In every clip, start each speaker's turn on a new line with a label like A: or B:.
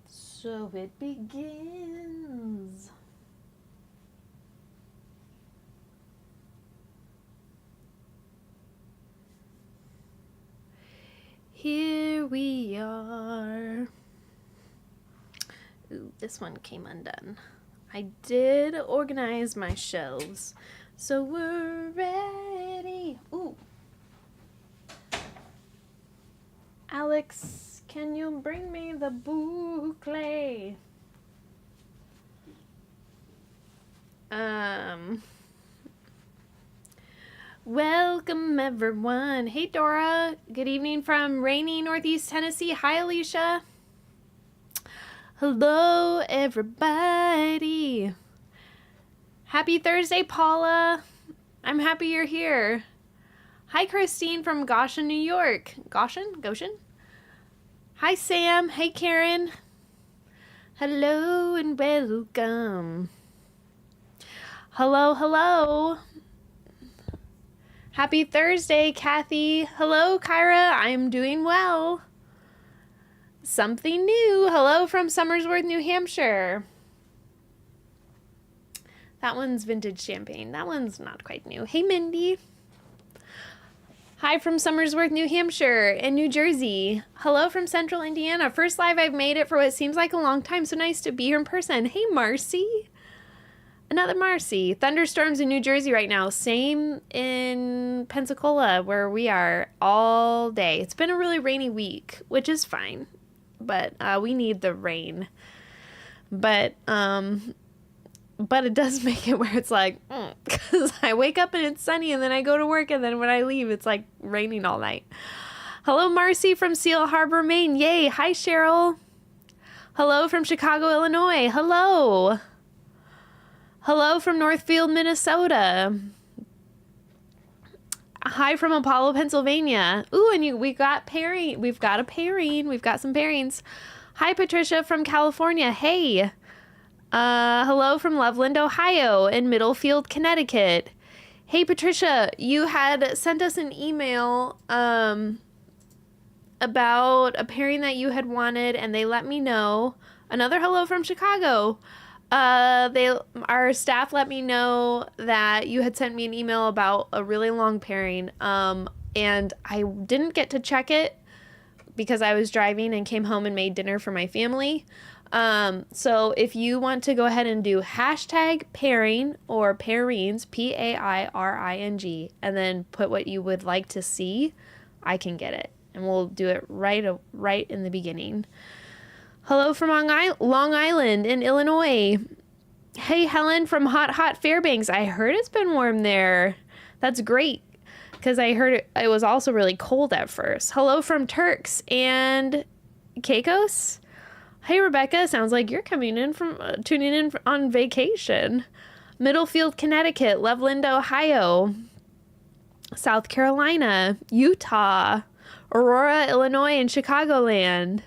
A: So it begins. Here we are. Ooh, this one came undone. I did organize my shelves, so we're ready. Ooh. Alex, can you bring me the boucle? Welcome everyone. Hey Dora. Good evening from rainy Northeast Tennessee. Hi Alicia. Hello everybody. Happy Thursday, Paula. I'm happy you're here. Hi Christine from Goshen, New York. Goshen? Hi Sam. Hey Karen. Hello and welcome. Hello. Happy Thursday, Kathy. Hello, Kyra. I'm doing well. Something new. Hello from Somersworth, New Hampshire. That one's vintage champagne. That one's not quite new. Hey, Mindy. Hi from Somersworth, New Hampshire and New Jersey. Hello from Central Indiana. First live I've made it for what seems like a long time. So nice to be here in person. Hey, Marcy. Another Marcy. Thunderstorms in New Jersey right now. Same in Pensacola where we are all day. It's been a really rainy week, which is fine. But we need the rain. But it does make it where it's like, because I wake up and it's sunny and then I go to work and then when I leave it's like raining all night. Hello, Marcy from Seal Harbor, Maine. Yay. Hi, Cheryl. Hello from Chicago, Illinois. Hello. Hello from Northfield, Minnesota. Hi from Apollo, Pennsylvania. Ooh, and we've got a pairing. We've got some pairings. Hi, Patricia from California. Hey. Hello from Loveland, Ohio and Middlefield, Connecticut. Hey, Patricia, you had sent us an email about a pairing that you had wanted, and they let me know. Another hello from Chicago. Our staff let me know that you had sent me an email about a really long pairing, and I didn't get to check it because I was driving and came home and made dinner for my family. So if you want to go ahead and do hashtag pairing or pairings, PAIRING, and then put what you would like to see, I can get it, and we'll do it right in the beginning. Hello from Long Island in Illinois. Hey, Helen from Hot Fairbanks. I heard it's been warm there. That's great, because I heard it was also really cold at first. Hello from Turks and Caicos. Hey, Rebecca. Sounds like you're tuning in on vacation. Middlefield, Connecticut. Loveland, Ohio. South Carolina. Utah. Aurora, Illinois, and Chicagoland.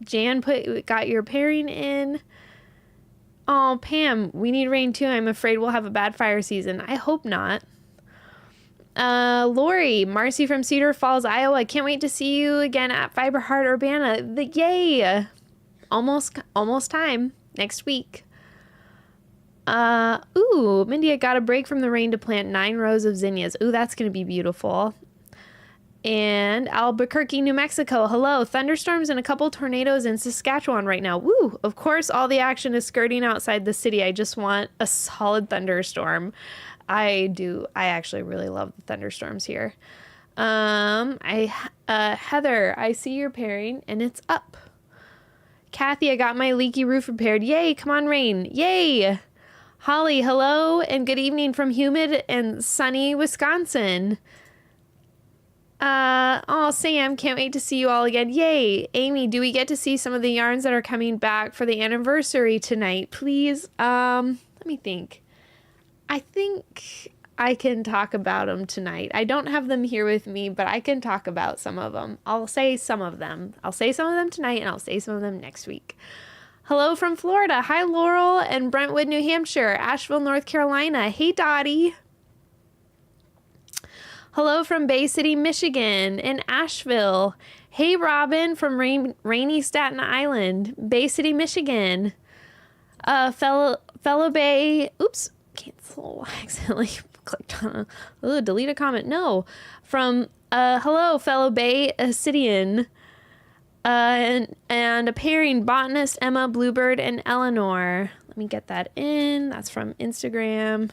A: Jan got your pairing in. Oh, Pam, we need rain too. I'm afraid we'll have a bad fire season. I hope not. Lori, Marcy from Cedar Falls, Iowa. Can't wait to see you again at Fiber Heart Urbana. Yay! Almost time. Next week. Ooh, Mindy, I got a break from the rain to plant 9 rows of zinnias. Ooh, that's going to be beautiful. And Albuquerque, New Mexico. Hello. Thunderstorms and a couple tornadoes in Saskatchewan right now. Woo! Of course, all the action is skirting outside the city. I just want a solid thunderstorm. I do. I actually really love the thunderstorms here. Heather, I see your pairing and it's up. Kathy, I got my leaky roof repaired. Yay. Come on, rain. Yay. Holly, hello and good evening from humid and sunny Wisconsin. Sam, can't wait to see you all again. Yay. Amy, do we get to see some of the yarns that are coming back for the anniversary tonight, please? Let me think. I think I can talk about them tonight. I don't have them here with me, but I can talk about some of them. I'll say some of them. I'll say some of them tonight, and I'll say some of them next week. Hello from Florida. Hi, Laurel and Brentwood, New Hampshire. Asheville, North Carolina. Hey, Dottie. Hello from Bay City, Michigan, and Asheville. Hey, Robin from rainy Staten Island, Bay City, Michigan. Fellow Bay, oops, cancel, I accidentally clicked on delete a comment. No, from, hello, fellow Bay Cityan. And a pairing, botanist Emma, Bluebird, and Eleanor. Let me get that in. That's from Instagram.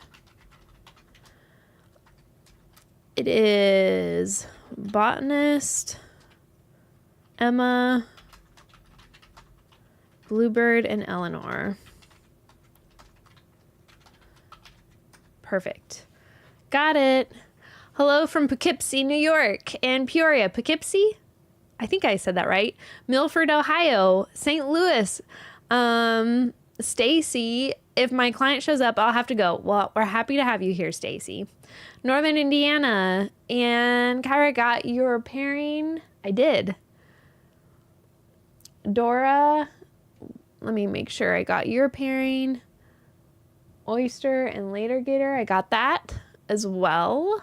A: It is botanist Emma, Bluebird, and Eleanor. Perfect. Got it. Hello from Poughkeepsie, New York, and Peoria. Poughkeepsie? I think I said that right. Milford, Ohio, St. Louis. Stacy, if my client shows up, I'll have to go. Well, we're happy to have you here, Stacy. Northern Indiana. And Kyra, got your pairing? I did. Dora, let me make sure I got your pairing. Oyster and Later Gator, I got that as well.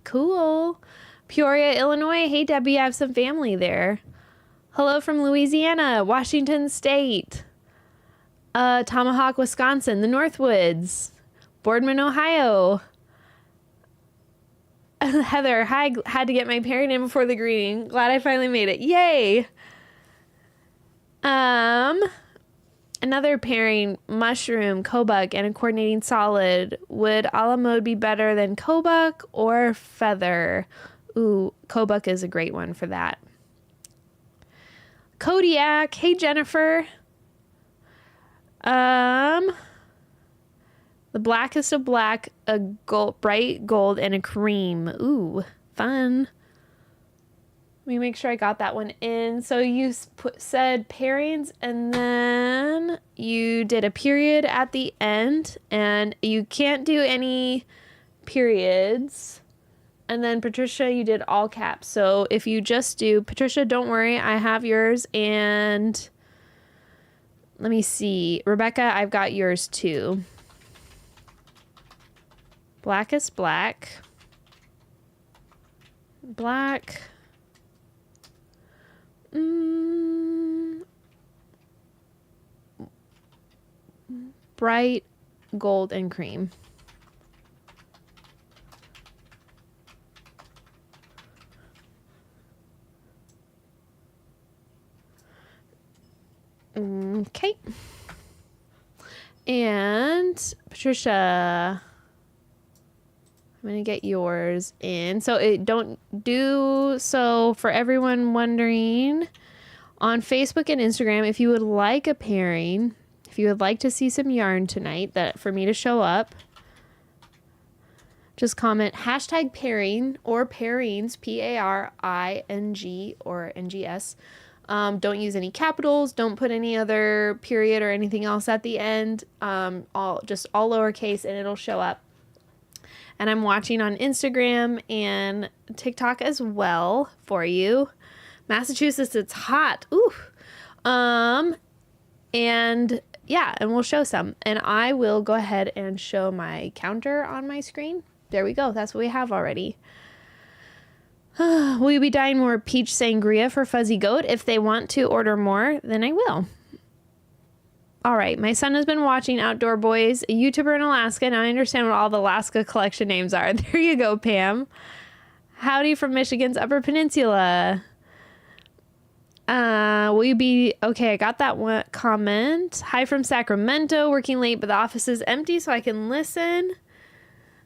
A: Cool. Peoria, Illinois. Hey, Debbie, I have some family there. Hello from Louisiana, Washington State. Tomahawk, Wisconsin, the Northwoods. Boardman, Ohio. Heather, hi, had to get my pairing in before the greeting. Glad I finally made it. Yay. Another pairing, mushroom, kobuck, and a coordinating solid. Would a la mode be better than kobuck or feather? Ooh, kobuck is a great one for that. Kodiak, hey Jennifer. The blackest of black, a bright gold, and a cream. Ooh, fun. Let me make sure I got that one in. So you said pairings, and then you did a period at the end, and you can't do any periods. And then Patricia, you did all caps. So if you just do, Patricia, don't worry, I have yours. And let me see, Rebecca, I've got yours too. Blackest black. Black. Bright gold and cream. Okay. And Patricia, I'm going to get yours in. So for everyone wondering, on Facebook and Instagram, if you would like a pairing, if you would like to see some yarn tonight for me to show up, just comment hashtag pairing or pairings, PARING or NGS. Don't use any capitals. Don't put any other period or anything else at the end. All lowercase, and it'll show up. And I'm watching on Instagram and TikTok as well for you. Massachusetts, it's hot. Ooh. And yeah, and we'll show some. And I will go ahead and show my counter on my screen. There we go. That's what we have already. Will you be dyeing more peach sangria for Fuzzy Goat? If they want to order more, then I will. All right, my son has been watching Outdoor Boys, a YouTuber in Alaska. Now I understand what all the Alaska collection names are. There you go, Pam. Howdy from Michigan's Upper Peninsula. Will you be... Okay, I got that one comment. Hi from Sacramento, working late, but the office is empty, so I can listen.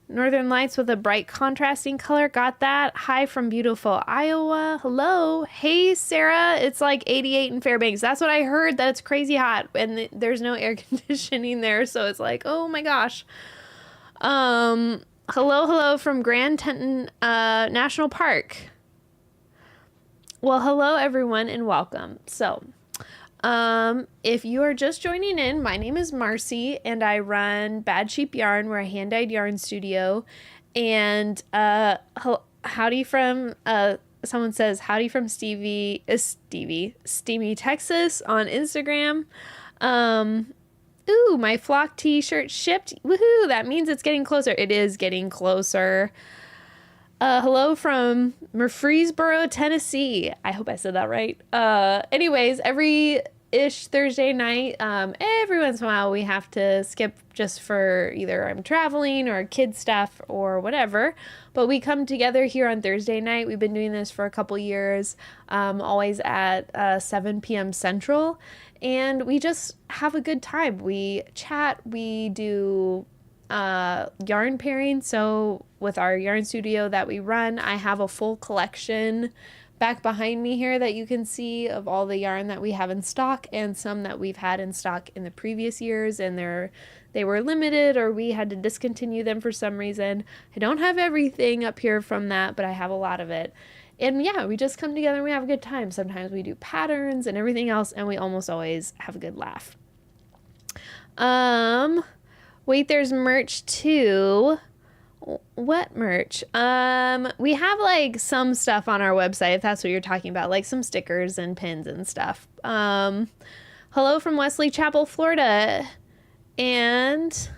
A: Northern Lights with a bright contrasting color. Got that. Hi from beautiful Iowa. Hello. Hey, Sarah. It's like 88 in Fairbanks. That's what I heard. That it's crazy hot and there's no air conditioning there. So it's like, oh my gosh. Hello from Grand Teton National Park. Well, hello everyone and welcome. So, if you are just joining in, my name is Marcy and I run Bad Sheep Yarn. We're a hand-dyed yarn studio. And howdy from someone says howdy from Steamy, Texas on Instagram. Ooh, my flock t-shirt shipped. Woohoo! That means it's getting closer. It is getting closer. Hello from Murfreesboro, Tennessee. I hope I said that right. Anyways, every-ish Thursday night, every once in a while we have to skip just for either I'm traveling or kid stuff or whatever. But we come together here on Thursday night. We've been doing this for a couple years, always at 7 p.m. Central. And we just have a good time. We chat, we do yarn pairing. So with our yarn studio that we run, I have a full collection back behind me here that you can see of all the yarn that we have in stock and some that we've had in stock in the previous years, and they were limited or we had to discontinue them for some reason. I don't have everything up here from that, but I have a lot of it. And yeah, we just come together and we have a good time. Sometimes we do patterns and everything else, and we almost always have a good laugh. Wait, there's merch too. What merch? We have like some stuff on our website, if that's what you're talking about, like some stickers and pins and stuff. Hello from Wesley Chapel, Florida. And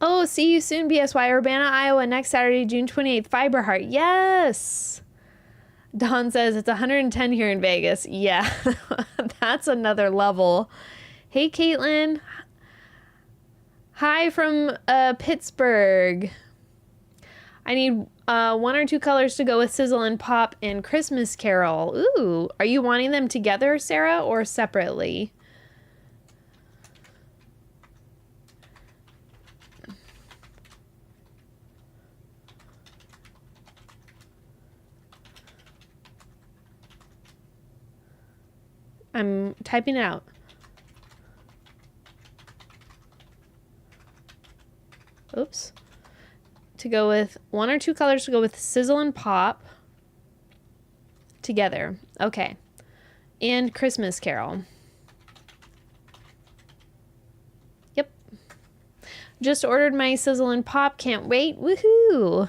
A: oh, see you soon, BSY, Urbana, Iowa, next Saturday, June 28th, Fiber Heart. Yes. Dawn says it's 110 here in Vegas. Yeah, that's another level. Hey, Caitlin. Hi from Pittsburgh. I need 1 or 2 colors to go with Sizzle and Pop and Christmas Carol. Ooh, are you wanting them together, Sarah, or separately? I'm typing it out. Oops. To go with 1 or 2 colors to go with Sizzle and Pop together. Okay. And Christmas Carol. Yep. Just ordered my Sizzle and Pop. Can't wait. Woohoo.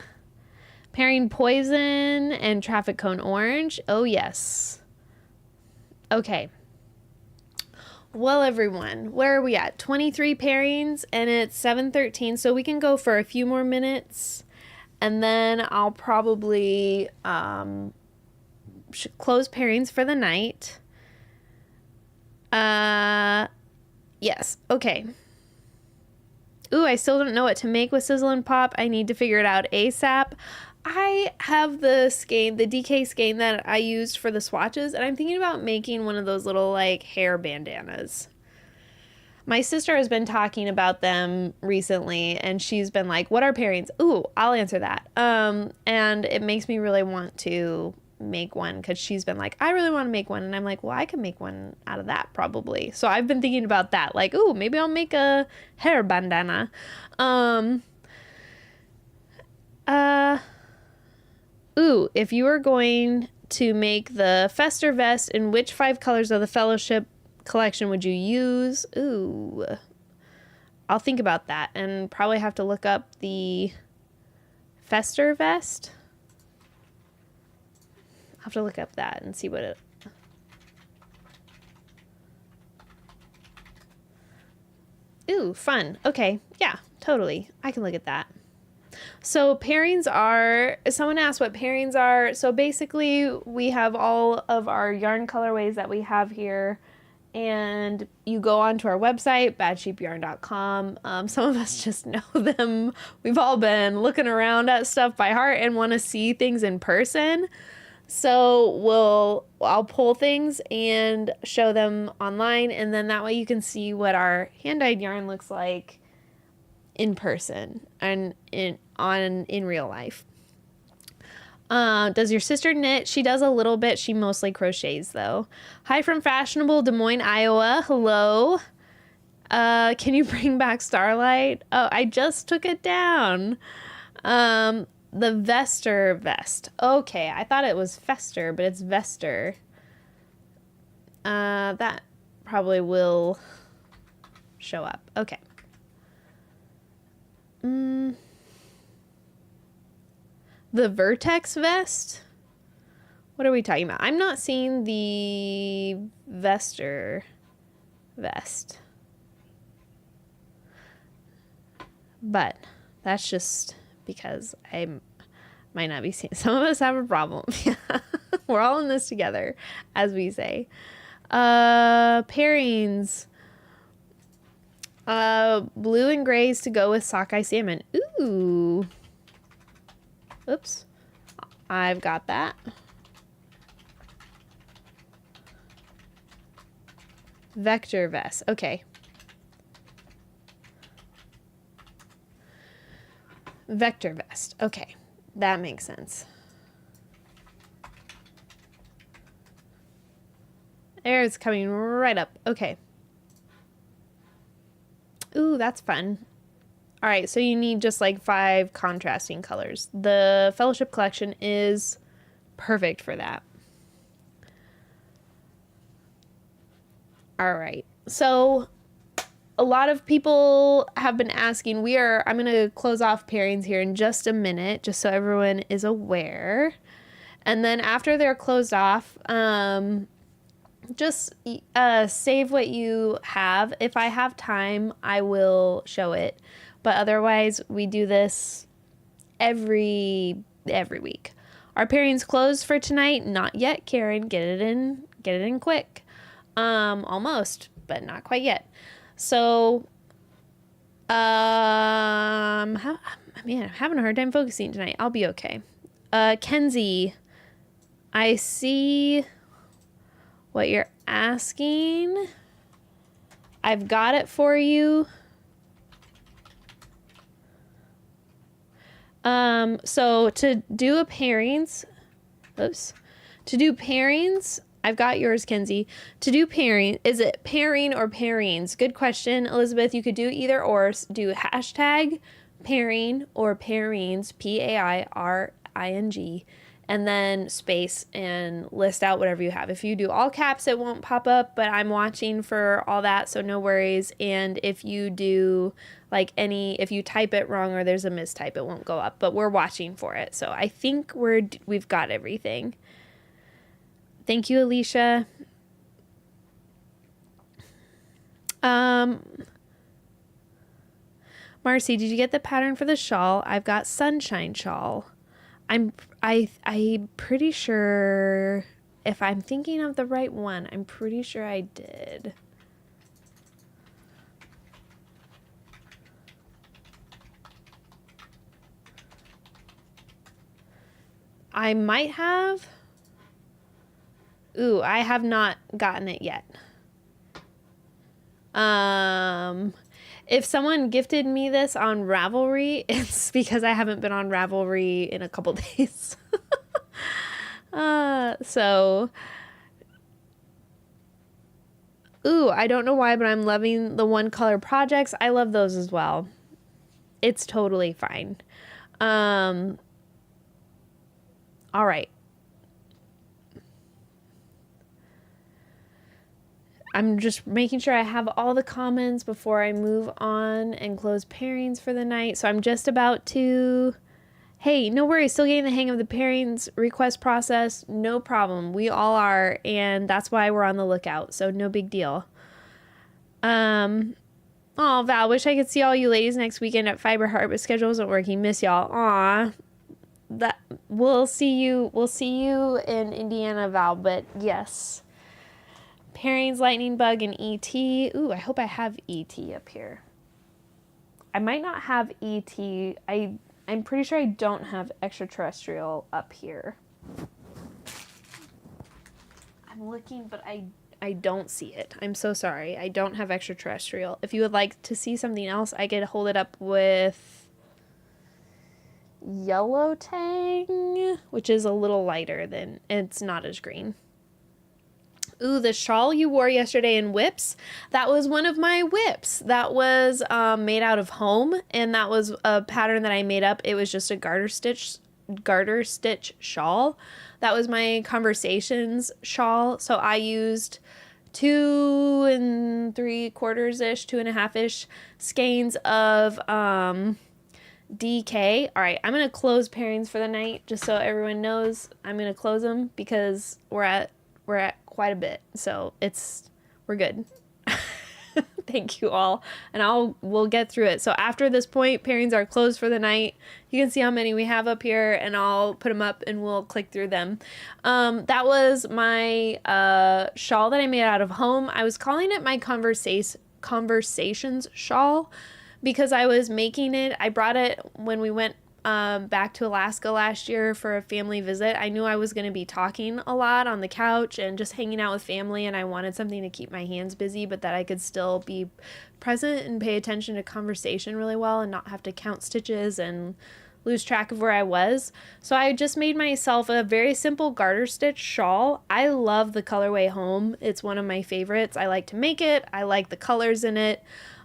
A: Pairing Poison and Traffic Cone Orange. Oh, yes. Okay. Well, everyone, where are we at? 23 pairings, and it's 7:13, so we can go for a few more minutes, and then I'll probably close pairings for the night. Yes, okay. Ooh, I still don't know what to make with Sizzle and Pop. I need to figure it out ASAP. I have the skein, the DK skein that I used for the swatches, and I'm thinking about making one of those little like hair bandanas. My sister has been talking about them recently, and she's been like, what are pairings? Ooh, I'll answer that. And it makes me really want to make one, because she's been like, I really want to make one, and I'm like, well, I can make one out of that probably. So I've been thinking about that, like, ooh, maybe I'll make a hair bandana. Ooh, if you were going to make the Fester vest, in which 5 colors of the Fellowship collection would you use? Ooh, I'll think about that and probably have to look up the Fester vest. I'll have to look up that and see what it... Ooh, fun. Okay, yeah, totally. I can look at that. So pairings are, someone asked what pairings are. So basically we have all of our yarn colorways that we have here, and you go onto our website, badsheepyarn.com. Some of us just know them. We've all been looking around at stuff by heart and want to see things in person. So I'll pull things and show them online, and then that way you can see what our hand-dyed yarn looks like in person and in real life. Does your sister knit? She does a little bit. She mostly crochets though. Hi from fashionable Des Moines, Iowa. Hello. Can you bring back Starlight? Oh, I just took it down. The Vester vest. Okay, I thought it was Fester, but it's Vester. That probably will show up. Okay. The Vertex vest? What are we talking about? I'm not seeing the Vester vest. But that's just because I'm Might not be seen. Some of us have a problem. We're all in this together, as we say. Pairings. Blue and grays to go with sockeye salmon. Ooh. Oops. I've got that. Vector vest. Okay. Vector vest. Okay. That makes sense. There, it's coming right up. Okay. Ooh, that's fun. All right, so you need just like 5 contrasting colors. The Fellowship collection is perfect for that. All right, so a lot of people have been asking. I'm going to close off pairings here in just a minute, just so everyone is aware. And then after they're closed off, just save what you have. If I have time, I will show it. But otherwise, we do this every week. Our pairings closed for tonight. Not yet, Karen. Get it in quick. Almost, but not quite yet. So, man, I'm having a hard time focusing tonight. I'll be okay. Kenzie, I see what you're asking. I've got it for you. So to do pairings, I've got yours, Kenzie. To do pairing, is it pairing or pairings? Good question, Elizabeth. You could do either or. Do hashtag pairing or pairings, PAIRING, and then space and list out whatever you have. If you do all caps, it won't pop up, but I'm watching for all that, so no worries. And if you do if you type it wrong or there's a mistype, it won't go up, but we're watching for it. So I think we've got everything. Thank you, Alicia. Marcy, did you get the pattern for the shawl? I've got sunshine shawl. I'm pretty sure, if I'm thinking of the right one, I'm pretty sure I did. I might have. Ooh, I have not gotten it yet. If someone gifted me this on Ravelry, it's because I haven't been on Ravelry in a couple days. Ooh, I don't know why, but I'm loving the one color projects. I love those as well. It's totally fine. All right. I'm just making sure I have all the comments before I move on and close pairings for the night. So I'm just about to... Hey, no worries. Still getting the hang of the pairings request process. No problem. We all are, and that's why we're on the lookout. So no big deal. Oh, Val, wish I could see all you ladies next weekend at Fiber Heart, but schedule isn't working. Miss y'all. Aw. We'll see you in Indiana, Val, but yes. Pairings, Lightning Bug, and E.T. Ooh, I hope I have E.T. up here. I might not have E.T. I'm pretty sure I don't have Extraterrestrial up here. I'm looking, but I don't see it. I'm so sorry. I don't have Extraterrestrial. If you would like to see something else, I could hold it up with Yellow Tang, which is a little lighter than, it's not as green. Ooh, the shawl you wore yesterday in whips, that was one of my whips. That was made out of home, and that was a pattern that I made up. It was just a garter stitch shawl. That was my Conversations shawl. So I used 2 3/4-ish, 2.5-ish skeins of DK. All right, I'm going to close pairings for the night just so everyone knows. I'm going to close them because we're at quite a bit, so we're good. Thank you all. And we'll get through it. So after this point, pairings are closed for the night. You can see how many we have up here, and I'll put them up and we'll click through them. That was my shawl that I made out of home. I was calling it my Conversations shawl because I was making it. I brought it when we went back to Alaska last year for a family visit. I knew I was going to be talking a lot on the couch and just hanging out with family, and I wanted something to keep my hands busy, but that I could still be present and pay attention to conversation really well and not have to count stitches and lose track of where I was. So I just made myself a very simple garter stitch shawl. I love the colorway Home. It's one of my favorites. I like to make it. I like the colors in it.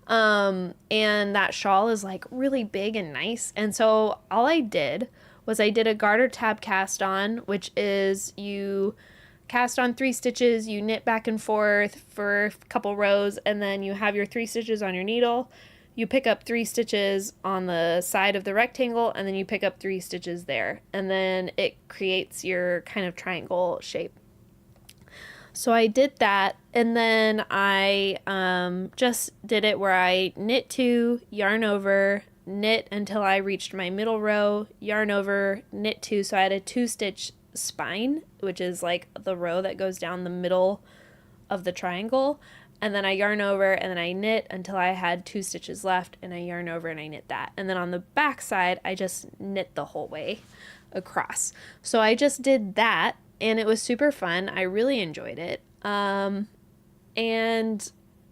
A: And that shawl is like really big and nice. And so all I did was I did a garter tab cast on, which is you cast on 3 stitches, you knit back and forth for a couple rows, and then you have your 3 stitches on your needle. You pick up 3 stitches on the side of the rectangle, and then you pick up 3 stitches there. And then it creates your kind of triangle shape. So I did that, and then I just did it where I knit 2, yarn over, knit until I reached my middle row, yarn over, knit 2. So I had a 2-stitch spine, which is like the row that goes down the middle of the triangle. And then I yarn over, and then I knit until I had 2 stitches left, and I yarn over and I knit that. And then on the back side, I just knit the whole way across. So I just did that, and it was super fun. I really enjoyed it. And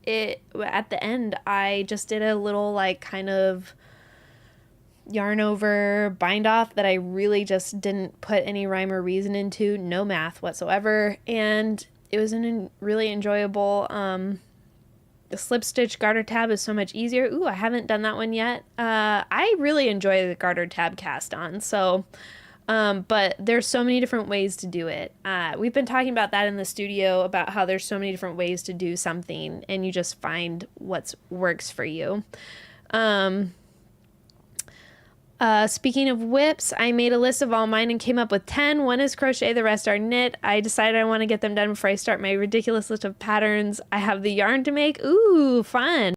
A: it at the end, I just did a little like kind of yarn over bind off that I really just didn't put any rhyme or reason into, no math whatsoever. And it was a really enjoyable, the slip stitch garter tab is so much easier. Ooh, I haven't done that one yet. I really enjoy the garter tab cast on. So, but there's so many different ways to do it. We've been talking about that in the studio, about how there's so many different ways to do something, and you just find what works for you. Speaking of whips, I made a list of all mine and came up with 10. One is crochet, the rest are knit. I decided I want to get them done before I start my ridiculous list of patterns. I have the yarn to make. Ooh, fun.